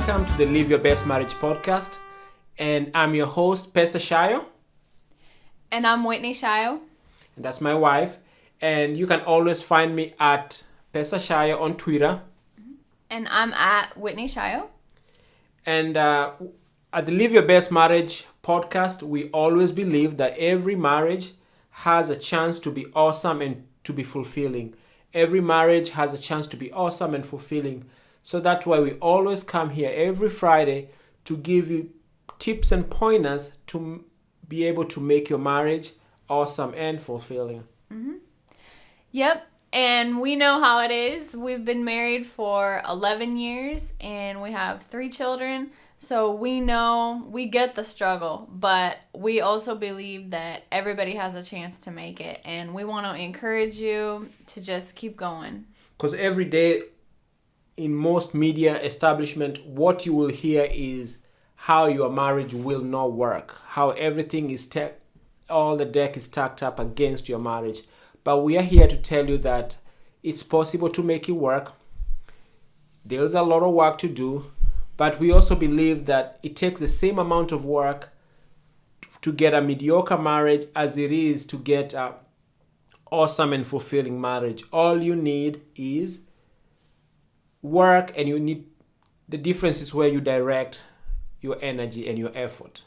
Welcome to the Live Your Best Marriage podcast. And I'm your host, Pesa Shayo. And I'm Whitney Shayo. And that's my wife. And you can always find me at Pesa Shayo on Twitter. And I'm at Whitney Shayo. And at the Live Your Best Marriage podcast, we always believe that every marriage has a chance to be awesome and to be fulfilling. Every marriage has a chance to be awesome and fulfilling. So that's why we always come here every Friday to give you tips and pointers to be able to make your marriage awesome and fulfilling. Mm-hmm. Yep. And we know how it is. We've been married for 11 years and we have 3 children. So we know, we get the struggle, but we also believe that everybody has a chance to make it. And we want to encourage you to just keep going. Because every day in most media establishment, what you will hear is how your marriage will not work, how everything is all the deck is stacked up against your marriage. But we are here to tell you that it's possible to make it work. There's a lot of work to do, but we also believe that it takes the same amount of work to get a mediocre marriage as it is to get an awesome and fulfilling marriage. All you need is work, and the difference is where you direct your energy and your effort.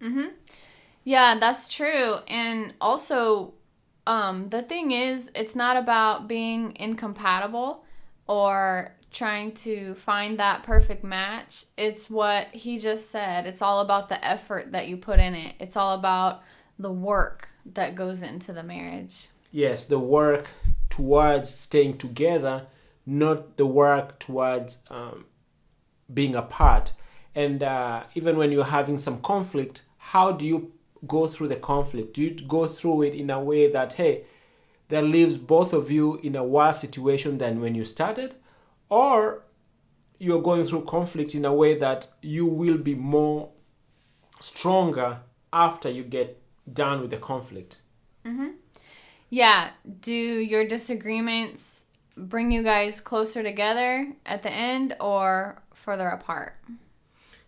Mm-hmm. Yeah, that's true. And also, the thing is, it's not about being incompatible or trying to find that perfect match. It's what he just said. It's all about the effort that you put in it. It's all about the work that goes into the marriage. Yes, the work towards staying together, not the work towards being apart. And even when you're having some conflict, how do you go through the conflict? Do you go through it in a way that, hey, that leaves both of you in a worse situation than when you started? Or you're going through conflict in a way that you will be more stronger after you get done with the conflict? Mm-hmm. Yeah. Do your disagreements bring you guys closer together at the end or further apart?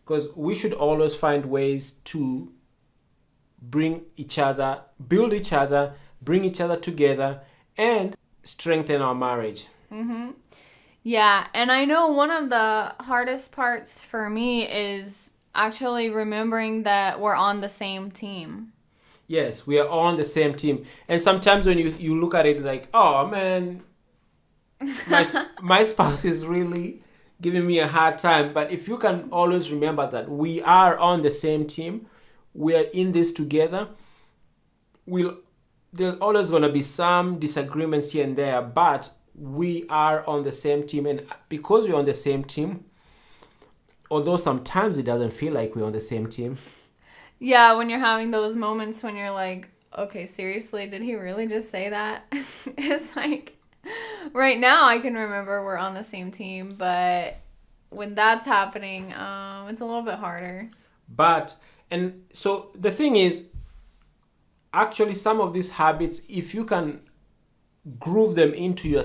Because we should always find ways to build each other, bring each other together, and strengthen our marriage. Mm-hmm. Yeah, and I know one of the hardest parts for me is actually remembering that we're on the same team. Yes, we are on the same team. And sometimes when you look at it like, oh man, my spouse is really giving me a hard time. But if you can always remember that we are on the same team, we are in this together, there's always going to be some disagreements here and there, but we are on the same team. And because we're on the same team, although sometimes it doesn't feel like we're on the same team. Yeah, when you're having those moments when you're like, okay, seriously, did he really just say that? It's like, right now I can remember we're on the same team, but when that's happening, it's a little bit harder. And so the thing is, actually some of these habits, if you can groove them into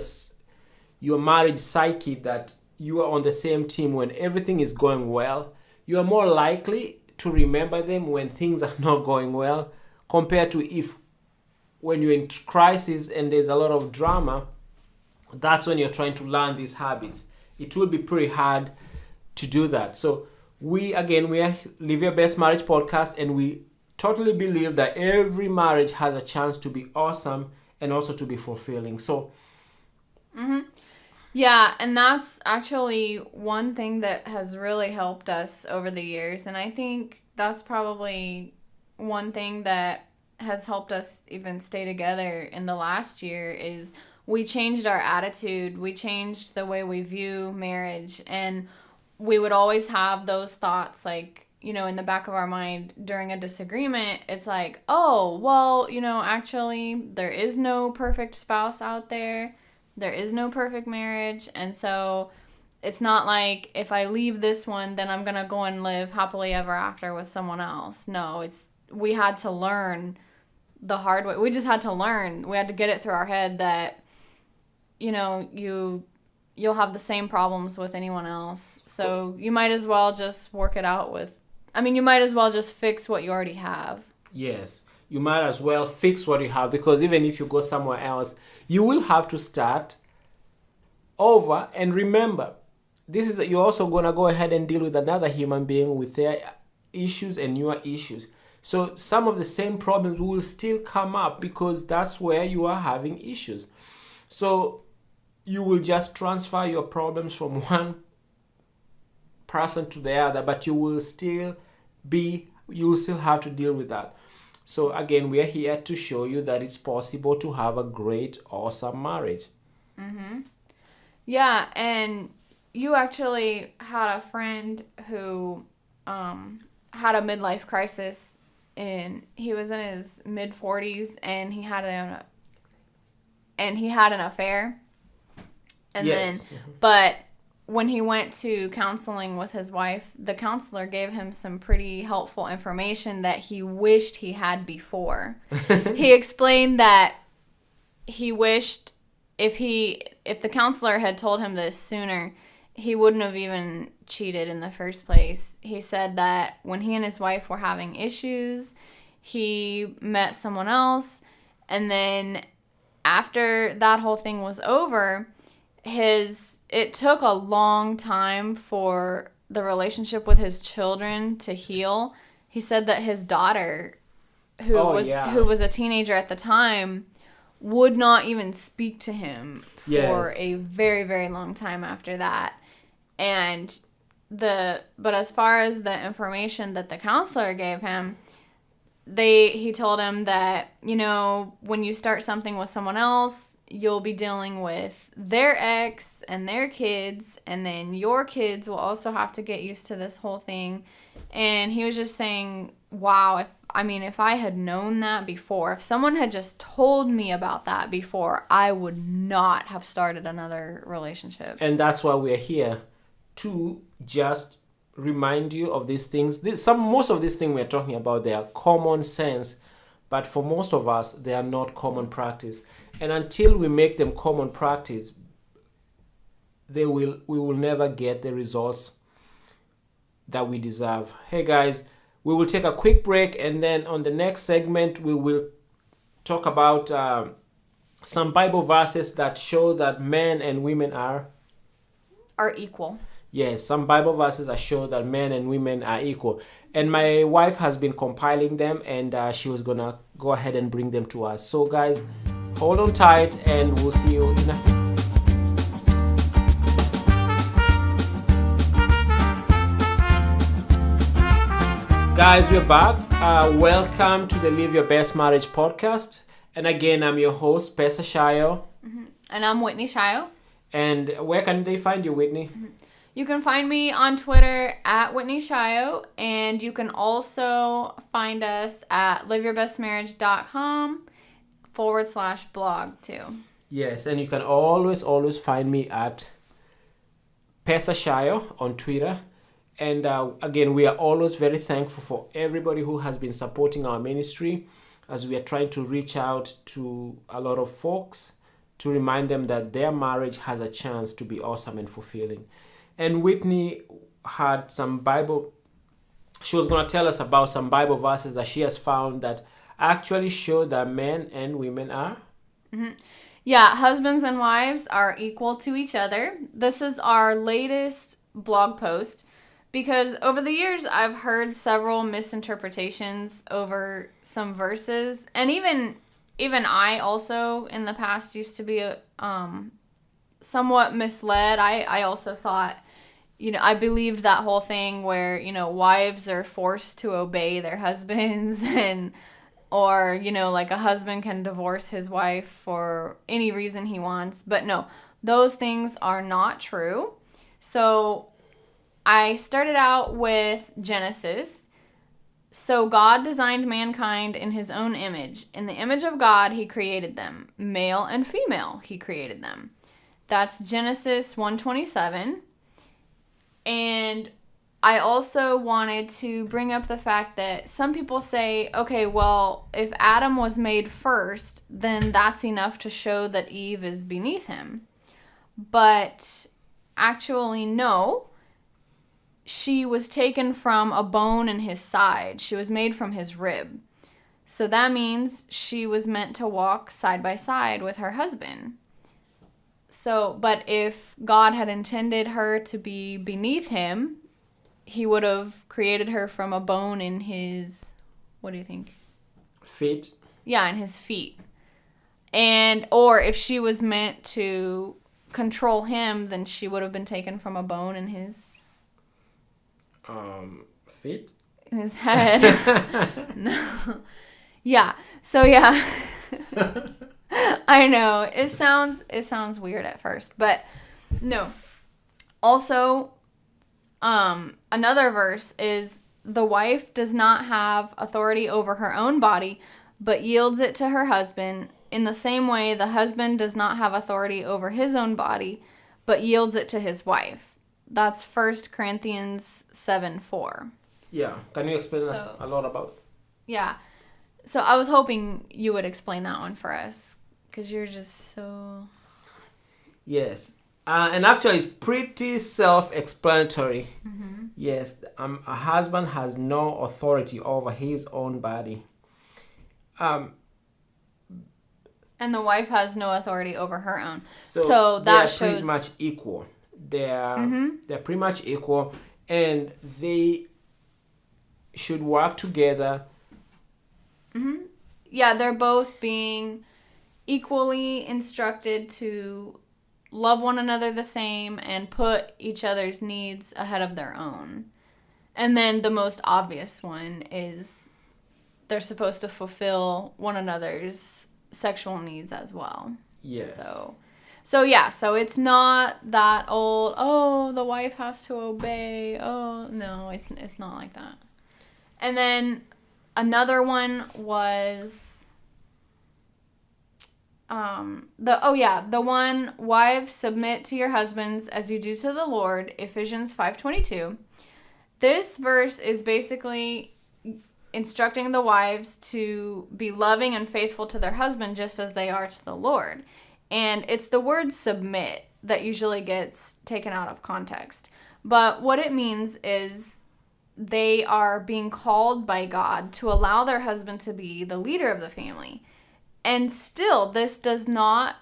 your marriage psyche, that you are on the same team when everything is going well, you are more likely to remember them when things are not going well, compared to when you're in crisis and there's a lot of drama. That's when you're trying to learn these habits. It will be pretty hard to do that. So we are Live Your Best Marriage podcast, and we totally believe that every marriage has a chance to be awesome and also to be fulfilling. So mm-hmm. Yeah, and that's actually one thing that has really helped us over the years. And I think that's probably one thing that has helped us even stay together in the last year is we changed our attitude. We changed the way we view marriage. And we would always have those thoughts like, in the back of our mind during a disagreement. It's like, oh, well, actually there is no perfect spouse out there. There is no perfect marriage. And so it's not like if I leave this one, then I'm going to go and live happily ever after with someone else. No, we had to learn the hard way. We just had to learn. We had to get it through our head that, you you'll have the same problems with anyone else. So you might as well just work it out with, you might as well just fix what you already have. Yes, you might as well fix what you have, because even if you go somewhere else, you will have to start over. And remember, this is you're also gonna go ahead and deal with another human being with their issues and your issues. So some of the same problems will still come up, because that's where you are having issues. So you will just transfer your problems from one person to the other, but you will still have to deal with that. So again, we are here to show you that it's possible to have a great, awesome marriage. Yeah, and you actually had a friend who had a midlife crisis, and he was in his mid 40s, and he had an affair. And Yes. then, but when he went to counseling with his wife, the counselor gave him some pretty helpful information that he wished he had before. He explained that he wished if the counselor had told him this sooner, he wouldn't have even cheated in the first place. He said that when he and his wife were having issues, he met someone else, and then after that whole thing was over, it took a long time for the relationship with his children to heal. He said that his daughter, who was a teenager at the time, would not even speak to him for a very, very long time after that. And but as far as the information that the counselor gave him, he told him that, when you start something with someone else, you'll be dealing with their ex and their kids, and then your kids will also have to get used to this whole thing. And he was just saying, wow, if I had known that before, if someone had just told me about that before, I would not have started another relationship. And that's why we're here, to just remind you of these things. Most of these things we're talking about, they are common sense, but for most of us, they are not common practice. And until we make them common practice, we will never get the results that we deserve. Hey guys, we will take a quick break, and then on the next segment, we will talk about some Bible verses that show that men and women are equal. Yes, some Bible verses that show that men and women are equal. And my wife has been compiling them, and she was going to go ahead and bring them to us. So guys, hold on tight, and we'll see you in a few. Guys, we're back. Welcome to the Live Your Best Marriage podcast. And again, I'm your host, Pesa Shayo. And I'm Whitney Shayo. And where can they find you, Whitney? You can find me on Twitter at Whitney Shayo, and you can also find us at liveyourbestmarriage.com/blog too. Yes, and you can always find me at Pesa Shayo on Twitter. And again, we are always very thankful for everybody who has been supporting our ministry, as we are trying to reach out to a lot of folks to remind them that their marriage has a chance to be awesome and fulfilling. And Whitney had some Bible, she was going to tell us about some Bible verses that she has found that actually show that men and women are. Yeah, husbands and wives are equal to each other. This is our latest blog post, because over the years I've heard several misinterpretations over some verses, and even I also in the past used to be somewhat misled. I also thought, I believed that whole thing where, wives are forced to obey their husbands, or like a husband can divorce his wife for any reason he wants. But no, those things are not true. So I started out with Genesis. So God designed mankind in his own image. In the image of God, he created them. Male and female, he created them. That's Genesis 1:27. And I also wanted to bring up the fact that some people say, okay, well, if Adam was made first, then that's enough to show that Eve is beneath him. but actually, no. She was taken from a bone in his side. She was made from his rib. So that means she was meant to walk side by side with her husband. So, but if God had intended her to be beneath him, he would have created her from a bone in his, what do you think? Feet. Yeah, in his feet. And, or if she was meant to control him, then she would have been taken from a bone in his Feet. in his head. No. Yeah. So yeah. I know. It sounds weird at first, but no. Also, another verse is the wife does not have authority over her own body, but yields it to her husband. In the same way, the husband does not have authority over his own body, but yields it to his wife. That's 1 Corinthians 7:4. Yeah. Can you explain us a lot about? Yeah. So I was hoping you would explain that one for us, because you're just so... Yes. And actually, it's pretty self-explanatory. Mm-hmm. Yes. A husband has no authority over his own body. And the wife has no authority over her own. So that shows... pretty much equal. They're pretty much equal. And they should work together. Mm-hmm. Yeah, they're both being equally instructed to love one another the same and put each other's needs ahead of their own. And then the most obvious one is they're supposed to fulfill one another's sexual needs as well. Yes. So it's not that old, oh, the wife has to obey. Oh, no, it's not like that. And then another one was the one, wives, submit to your husbands as you do to the Lord, Ephesians 5:22. This verse is basically instructing the wives to be loving and faithful to their husband just as they are to the Lord. And it's the word submit that usually gets taken out of context. But what it means is they are being called by God to allow their husband to be the leader of the family. And still, this does not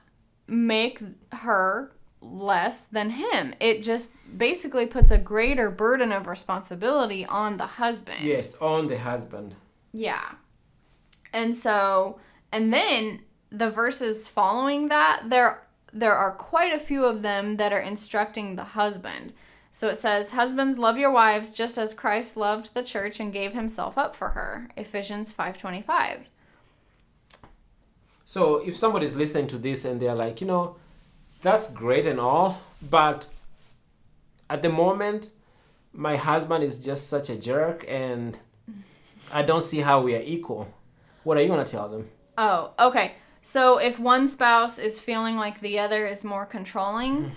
make her less than him. It just basically puts a greater burden of responsibility on the husband. Yes, on the husband. Yeah. And then the verses following that, there are quite a few of them that are instructing the husband. So it says, husbands, love your wives just as Christ loved the church and gave himself up for her. Ephesians 5:25. So if somebody's listening to this and they're like, that's great and all, but at the moment, my husband is just such a jerk and I don't see how we are equal. What are you going to tell them? Oh, okay. So if one spouse is feeling like the other is more controlling,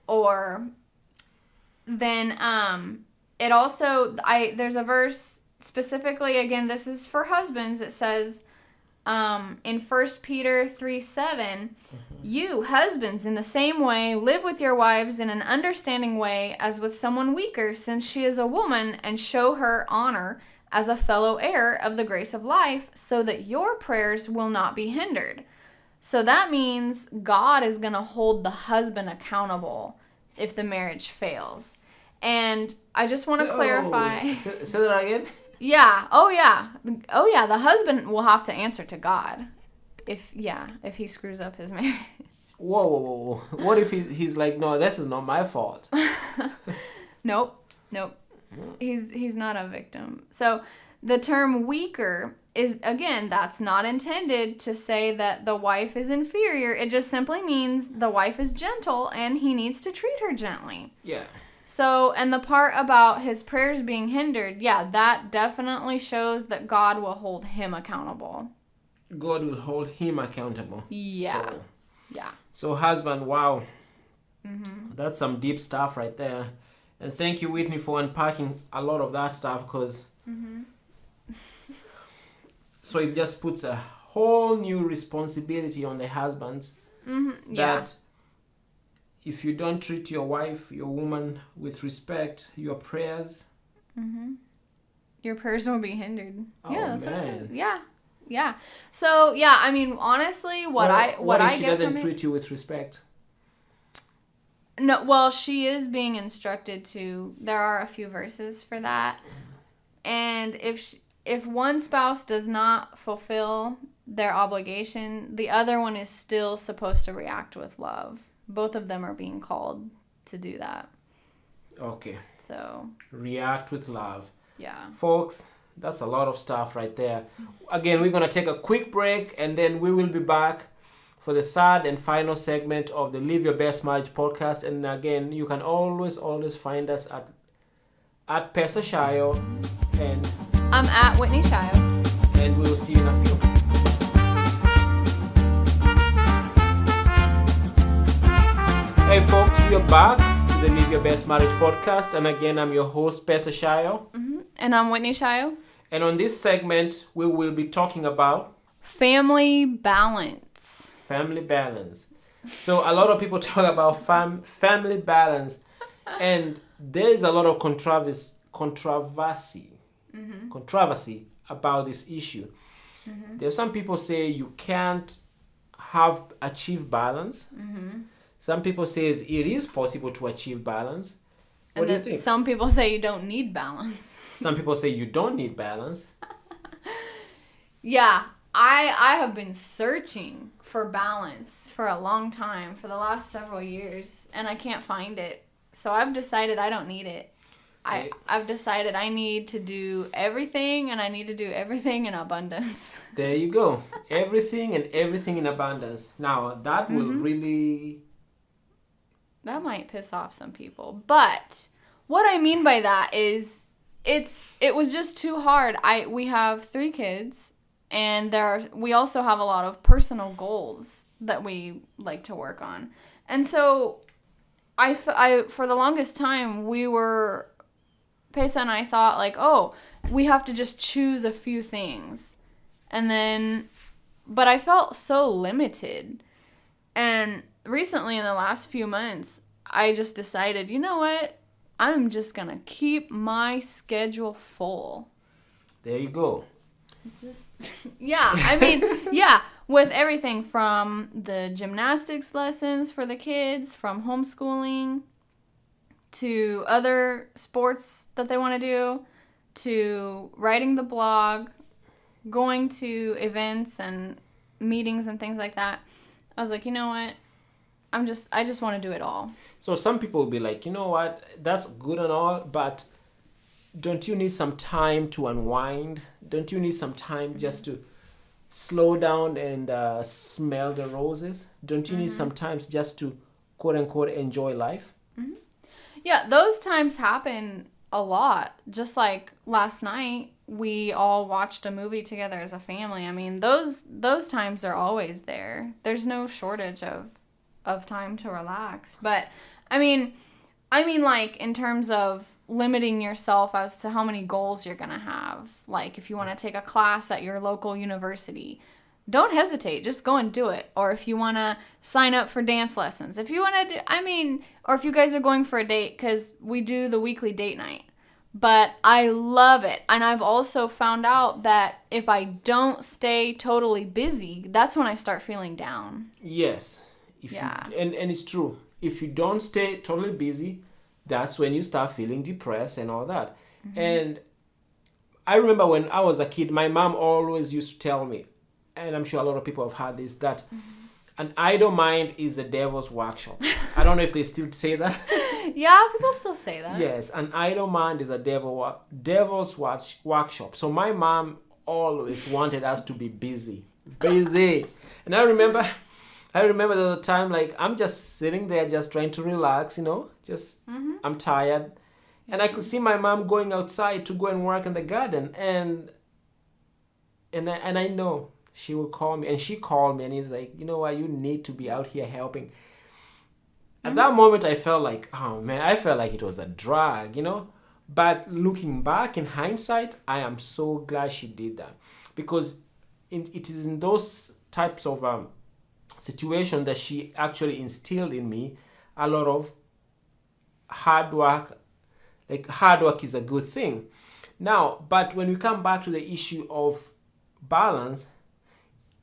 or then it also, there's a verse specifically, again, this is for husbands. It says in 1 Peter 3:7, you husbands in the same way live with your wives in an understanding way as with someone weaker, since she is a woman, and show her honor as a fellow heir of the grace of life, so that your prayers will not be hindered. So that means God is going to hold the husband accountable if the marriage fails. And I just want to clarify. Say that again? Yeah. Oh, yeah. The husband will have to answer to God if he screws up his marriage. Whoa. What if he's like, no, this is not my fault? Nope. He's not a victim. So the term weaker is, again, that's not intended to say that the wife is inferior. It just simply means the wife is gentle and he needs to treat her gently. Yeah. So, and the part about his prayers being hindered, that definitely shows that God will hold him accountable. God will hold him accountable. Yeah. So husband, wow. Mm-hmm. That's some deep stuff right there. And thank you, Whitney, for unpacking a lot of that stuff, because so it just puts a whole new responsibility on the husbands. Mm-hmm. Yeah. That if you don't treat your wife, your woman, with respect, your prayers. Your prayers will be hindered. Oh, Yeah, that's what I man. said. Yeah. So yeah, I mean, honestly, what I if she get doesn't from it. treat you with respect? No, well, she is being instructed to. There are a few verses for that, and if one spouse does not fulfill their obligation, the other one is still supposed to react with love. Both of them are being called to do that. Okay. So React with love. yeah. Folks, that's a lot of stuff right there. Again, we're going to take a quick break and then we will be back for the third and final segment of the Live Your Best Marriage podcast. And again, you can always find us at Pesa Shayo, and I'm at Whitney Shayo. And we will see you in a few. Hey folks, we are back to the Live Your Best Marriage podcast. And again, I'm your host, Pesa Shayo. And I'm Whitney Shayo. And on this segment, we will be talking about family balance. Family balance. So a lot of people talk about family balance, and there is a lot of controversy about this issue. There's some people say you can't achieve balance. Some people say it is possible to achieve balance. What do you think? Some people say you don't need balance. Some people say you don't need balance. Yeah, I have been searching for balance for a long time, for the last several years, and I can't find it. So I've decided I don't need it. I've decided I need to do everything, and I need to do everything in abundance. There you go. Everything in abundance. Now, that will really... That might piss off some people. But what I mean by that is it was just too hard. We have 3 kids, and we also have a lot of personal goals that we like to work on. And so I for the longest time, Pesa and I thought like, oh, we have to just choose a few things. But I felt so limited. And recently, in the last few months, I just decided, you know what? I'm just going to keep my schedule full. There you go. With everything from the gymnastics lessons for the kids, from homeschooling, to other sports that they want to do, to writing the blog, going to events and meetings and things like that. I was like, you know what? I just want to do it all. So some people will be like, you know what? That's good and all, but don't you need some time to unwind? Don't you need some time just to slow down and smell the roses? Don't you need some time just to, quote unquote, enjoy life? Yeah, those times happen a lot. Just like last night, we all watched a movie together as a family. I mean, those times are always there. There's no shortage of time to relax. But I mean like in terms of limiting yourself as to how many goals you're going to have. Like if you want to take a class at your local university, don't hesitate. Just go and do it. Or if you want to sign up for dance lessons. If you want to do, or if you guys are going for a date, because we do the weekly date night. But I love it. And I've also found out that if I don't stay totally busy, that's when I start feeling down. Yes. And it's true. If you don't stay totally busy, that's when you start feeling depressed and all that. And I remember when I was a kid, my mom always used to tell me, and I'm sure a lot of people have heard this, that an idle mind is a devil's workshop. I don't know if they still say that. Yeah, people still say that. Yes, an idle mind is a devil's workshop. So my mom always wanted us to be busy. And I remember the time, like, I'm just sitting there just trying to relax, I'm tired. And I could see my mom going outside to go and work in the garden. And I know she will call me. And she called me and he's like, you know what, you need to be out here helping. At that moment, I felt like, oh man, I felt like it was a drag, But looking back in hindsight, I am so glad she did that. Because it is in those types of situations that she actually instilled in me a lot of hard work. Like, hard work is a good thing. Now, but when we come back to the issue of balance,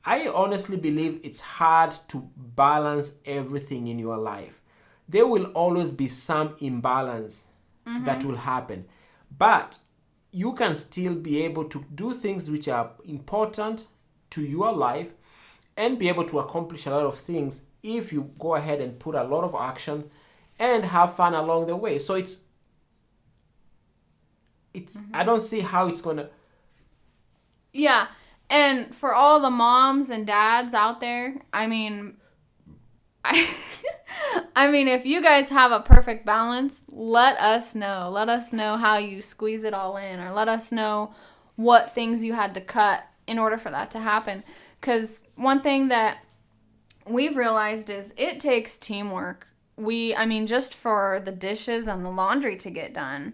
I honestly believe it's hard to balance everything in your life. There will always be some imbalance that will happen. But you can still be able to do things which are important to your life and be able to accomplish a lot of things if you go ahead and put a lot of action and have fun along the way. So it's I don't see how it's gonna. Yeah, and for all the moms and dads out there, I mean, I mean, if you guys have a perfect balance, let us know. Let us know how you squeeze it all in, or let us know what things you had to cut in order for that to happen. Because one thing that we've realized is it takes teamwork. I mean, just for the dishes and the laundry to get done,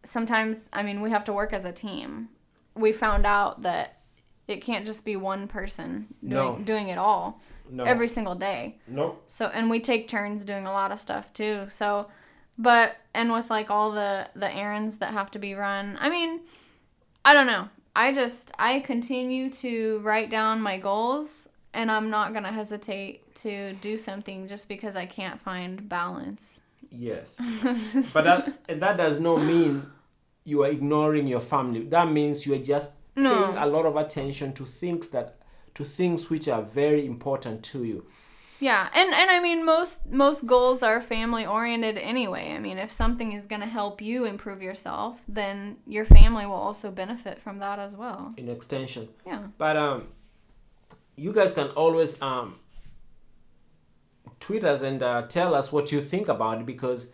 sometimes, I mean, we have to work as a team. We found out that it can't just be one person doing it all every single day. No. So, and we take turns doing a lot of stuff too. So, and with like all the errands that have to be run, I mean, I don't know. I continue to write down my goals, and I'm not going to hesitate to do something just because I can't find balance. Yes. But that does not mean you are ignoring your family. That means you are just paying a lot of attention to things which are very important to you. Yeah, and I mean, most goals are family oriented anyway. I mean, if something is going to help you improve yourself, then your family will also benefit from that as well. In extension. Yeah. But you guys can always tweet us and tell us what you think about it, because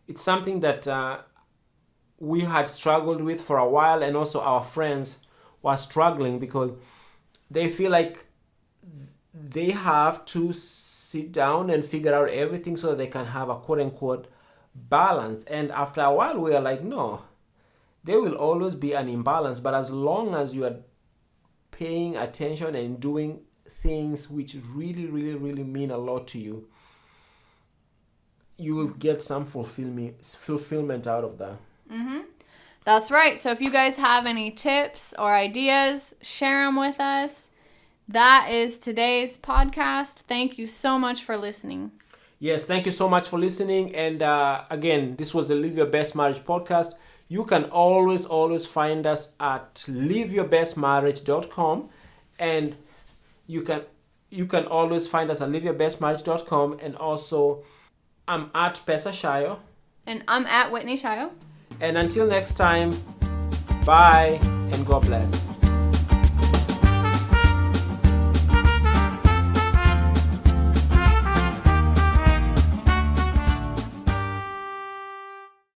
it's something that we had struggled with for a while, and also our friends were struggling because they feel like they have to sit down and figure out everything so they can have a quote-unquote balance. And after a while, we are like, no, there will always be an imbalance. But as long as you are paying attention and doing things which really, really, really mean a lot to you, you will get some fulfillment out of that. Mm-hmm. That's right. So if you guys have any tips or ideas, share them with us. That is today's podcast. Thank you so much for listening. Yes, thank you so much for listening. And again, this was the Live Your Best Marriage podcast. You can always find us at liveyourbestmarriage.com, and you can always find us at liveyourbestmarriage.com. And also, I'm at Pesa Shayo. And I'm at Whitney Shayo. And until next time, bye and God bless.